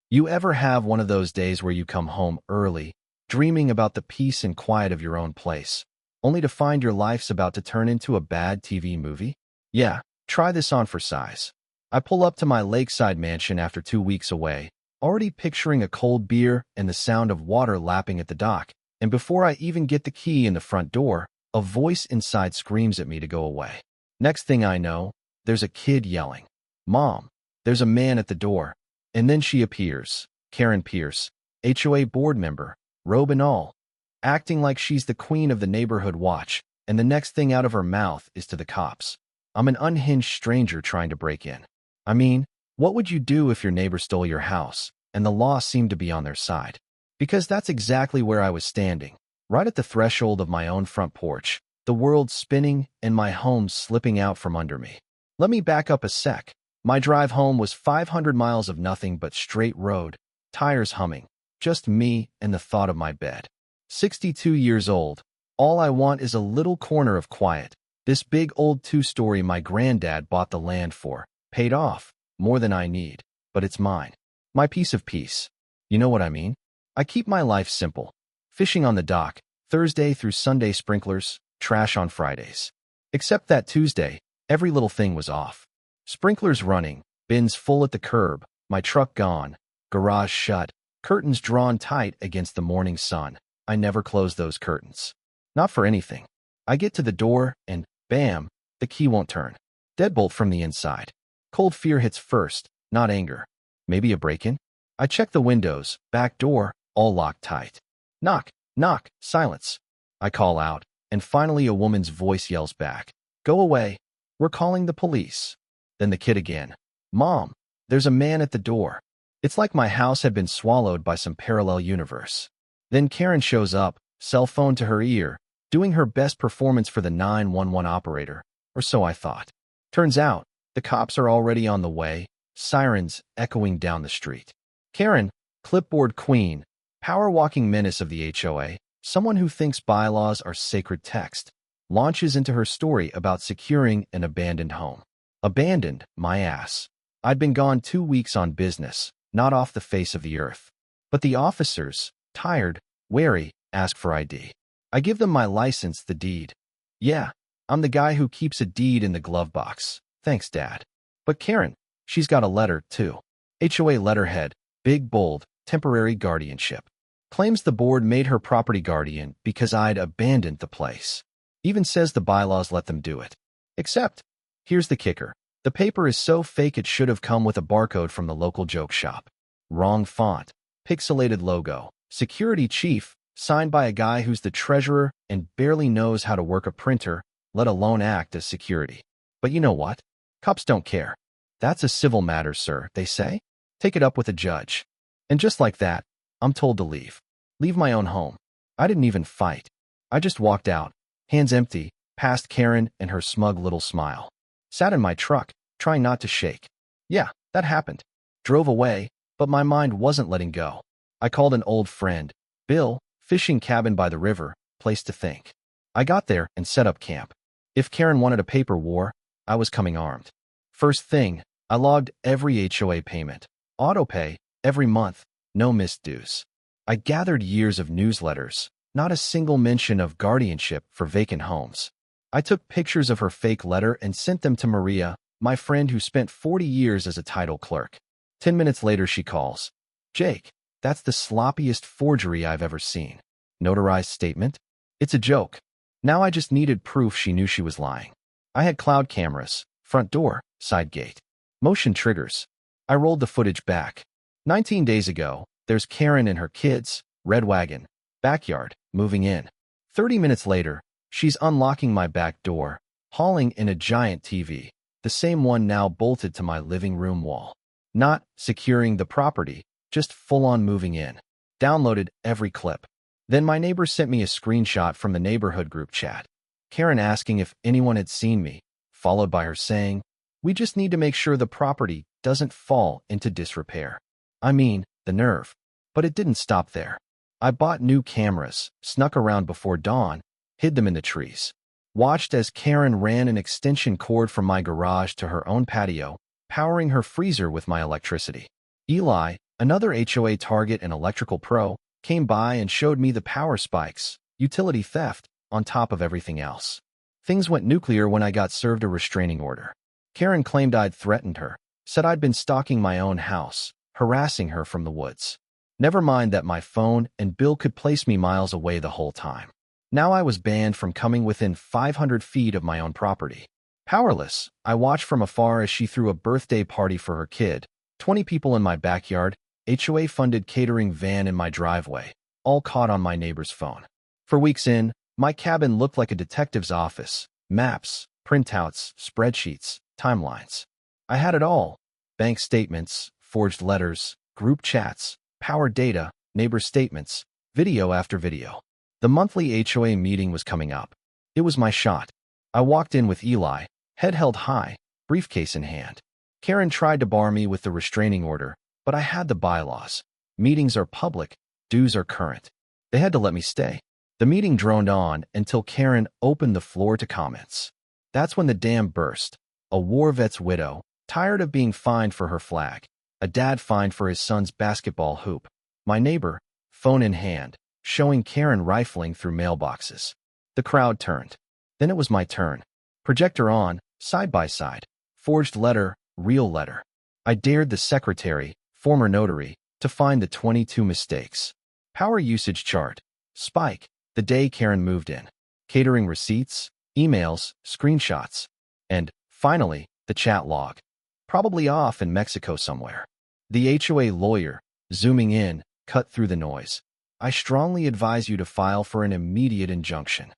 You ever have one of those days where you come home early, dreaming about the peace and quiet of your own place, only to find your life's about to turn into a bad TV movie? Yeah, try this on for size. I pull up to my lakeside mansion after 2 weeks away, already picturing a cold beer and the sound of water lapping at the dock, and before I even get the key in the front door, a voice inside screams at me to go away. Next thing I know, there's a kid yelling, "Mom, there's a man at the door." And then she appears, Karen Pierce, HOA board member, robe and all, acting like she's the queen of the neighborhood watch, and the next thing out of her mouth is to the cops. I'm an unhinged stranger trying to break in. I mean, what would you do if your neighbor stole your house, and the law seemed to be on their side? Because that's exactly where I was standing, right at the threshold of my own front porch, the world spinning and my home slipping out from under me. Let me back up a sec. My drive home was 500 miles of nothing but straight road, tires humming, just me and the thought of my bed. 62 years old, all I want is a little corner of quiet. This big old 2-story my granddad bought the land for, paid off, more than I need, but it's mine. My piece of peace. You know what I mean? I keep my life simple. Fishing on the dock, Thursday through Sunday sprinklers, trash on Fridays. Except that Tuesday, every little thing was off. Sprinklers running, bins full at the curb, my truck gone, garage shut, curtains drawn tight against the morning sun. I never close those curtains. Not for anything. I get to the door and, bam, the key won't turn. Deadbolt from the inside. Cold fear hits first, not anger. Maybe a break-in? I check the windows, back door, all locked tight. Knock, knock, silence. I call out, and finally a woman's voice yells back. Go away. We're calling the police. Then the kid again. Mom, there's a man at the door. It's like my house had been swallowed by some parallel universe. Then Karen shows up, cell phone to her ear, doing her best performance for the 911 operator, or so I thought. Turns out, the cops are already on the way, sirens echoing down the street. Karen, clipboard queen, power-walking menace of the HOA, someone who thinks bylaws are sacred text, launches into her story about securing an abandoned home. Abandoned, my ass. I'd been gone 2 weeks on business, not off the face of the earth. But the officers, tired, wary, ask for ID. I give them my license, the deed. Yeah, I'm the guy who keeps a deed in the glove box. Thanks, Dad. But Karen, she's got a letter, too. HOA letterhead, big bold, temporary guardianship. Claims the board made her property guardian because I'd abandoned the place. Even says the bylaws let them do it. Except, here's the kicker. The paper is so fake it should have come with a barcode from the local joke shop. Wrong font, pixelated logo, security chief, signed by a guy who's the treasurer and barely knows how to work a printer, let alone act as security. But you know what? Cops don't care. That's a civil matter, sir, they say. Take it up with a judge. And just like that, I'm told to leave. Leave my own home. I didn't even fight. I just walked out, hands empty, past Karen and her smug little smile. Sat in my truck, trying not to shake. Yeah, that happened. Drove away, but my mind wasn't letting go. I called an old friend, Bill, fishing cabin by the river, place to think. I got there and set up camp. If Karen wanted a paper war, I was coming armed. First thing, I logged every HOA payment. Autopay, every month, no missed dues. I gathered years of newsletters, not a single mention of guardianship for vacant homes. I took pictures of her fake letter and sent them to Maria, my friend who spent 40 years as a title clerk. 10 minutes later, she calls. Jake, that's the sloppiest forgery I've ever seen. Notarized statement? It's a joke. Now I just needed proof she knew she was lying. I had cloud cameras, front door, side gate, motion triggers. I rolled the footage back. 19 days ago, there's Karen and her kids, red wagon, backyard, moving in. 30 minutes later, she's unlocking my back door, hauling in a giant TV, the same one now bolted to my living room wall. Not securing the property, just full-on moving in. Downloaded every clip. Then my neighbor sent me a screenshot from the neighborhood group chat. Karen asking if anyone had seen me, followed by her saying, "We just need to make sure the property doesn't fall into disrepair." I mean, the nerve. But it didn't stop there. I bought new cameras, snuck around before dawn, hid them in the trees. Watched as Karen ran an extension cord from my garage to her own patio, powering her freezer with my electricity. Eli, Another HOA target, an electrical pro, came by and showed me the power spikes, utility theft, on top of everything else. Things went nuclear when I got served a restraining order. Karen claimed I'd threatened her, said I'd been stalking my own house, harassing her from the woods. Never mind that my phone and bill could place me miles away the whole time. Now I was banned from coming within 500 feet of my own property. Powerless, I watched from afar as she threw a birthday party for her kid. 20 people in my backyard, HOA-funded catering van in my driveway, all caught on my neighbor's phone. For weeks in, my cabin looked like a detective's office. Maps, printouts, spreadsheets, timelines. I had it all. Bank statements, forged letters, group chats, power data, neighbor statements, video after video. The monthly HOA meeting was coming up. It was my shot. I walked in with Eli, head held high, briefcase in hand. Karen tried to bar me with the restraining order, but I had the bylaws. Meetings are public, dues are current. They had to let me stay. The meeting droned on until Karen opened the floor to comments. That's when the dam burst. A war vet's widow, tired of being fined for her flag. A dad fined for his son's basketball hoop. My neighbor, phone in hand, showing Karen rifling through mailboxes. The crowd turned. Then it was my turn. Projector on, side by side. Forged letter, real letter. I dared the secretary, former notary, to find the 22 mistakes. Power usage chart. Spike, the day Karen moved in. Catering receipts, emails, screenshots. And, finally, the chat log. Probably off in Mexico somewhere. The HOA lawyer, zooming in, cut through the noise. I strongly advise you to file for an immediate injunction.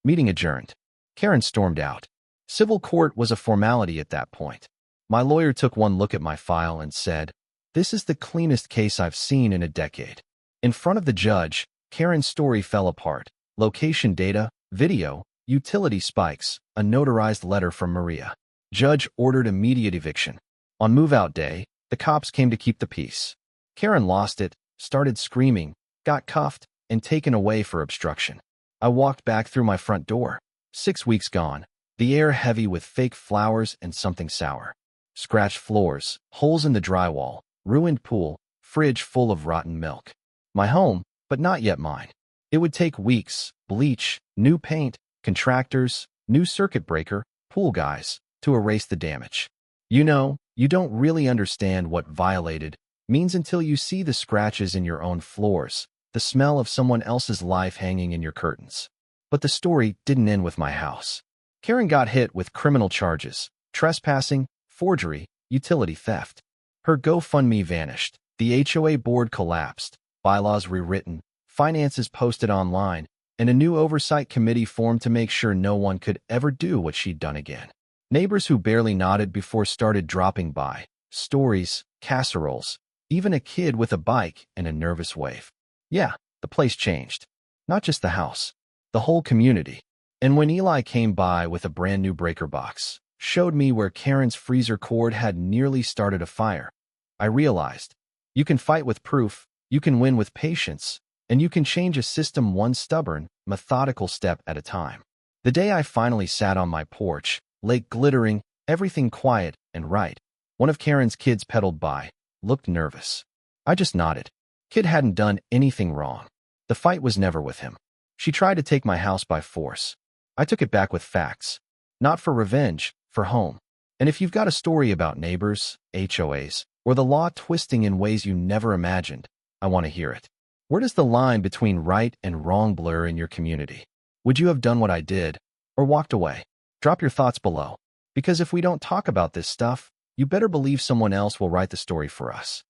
Meeting adjourned. Karen stormed out. Civil court was a formality at that point. My lawyer took one look at my file and said, "This is the cleanest case I've seen in a decade." In front of the judge, Karen's story fell apart. Location data, video, utility spikes, a notarized letter from Maria. Judge ordered immediate eviction. On move-out day, the cops came to keep the peace. Karen lost it, started screaming, got cuffed, and taken away for obstruction. I walked back through my front door. 6 weeks gone, the air heavy with fake flowers and something sour. Scratched floors, holes in the drywall, ruined pool, fridge full of rotten milk. My home, but not yet mine. It would take weeks, bleach, new paint, contractors, new circuit breaker, pool guys, to erase the damage. You know, you don't really understand what violated means until you see the scratches in your own floors, the smell of someone else's life hanging in your curtains. But the story didn't end with my house. Karen got hit with criminal charges, trespassing, forgery, utility theft. Her GoFundMe vanished. The HOA board collapsed, bylaws rewritten, finances posted online, and a new oversight committee formed to make sure no one could ever do what she'd done again. Neighbors who barely nodded before started dropping by. Stories, casseroles, even a kid with a bike and a nervous wave. Yeah, the place changed. Not just the house, the whole community. And when Eli came by with a brand new breaker box, showed me where Karen's freezer cord had nearly started a fire, I realized, you can fight with proof, you can win with patience, and you can change a system one stubborn, methodical step at a time. The day I finally sat on my porch, lake glittering, everything quiet and right, one of Karen's kids pedaled by, looked nervous. I just nodded. Kid hadn't done anything wrong. The fight was never with him. She tried to take my house by force. I took it back with facts. Not for revenge, for home. And if you've got a story about neighbors, HOAs, or the law twisting in ways you never imagined, I want to hear it. Where does the line between right and wrong blur in your community? Would you have done what I did, or walked away? Drop your thoughts below. Because if we don't talk about this stuff, you better believe someone else will write the story for us.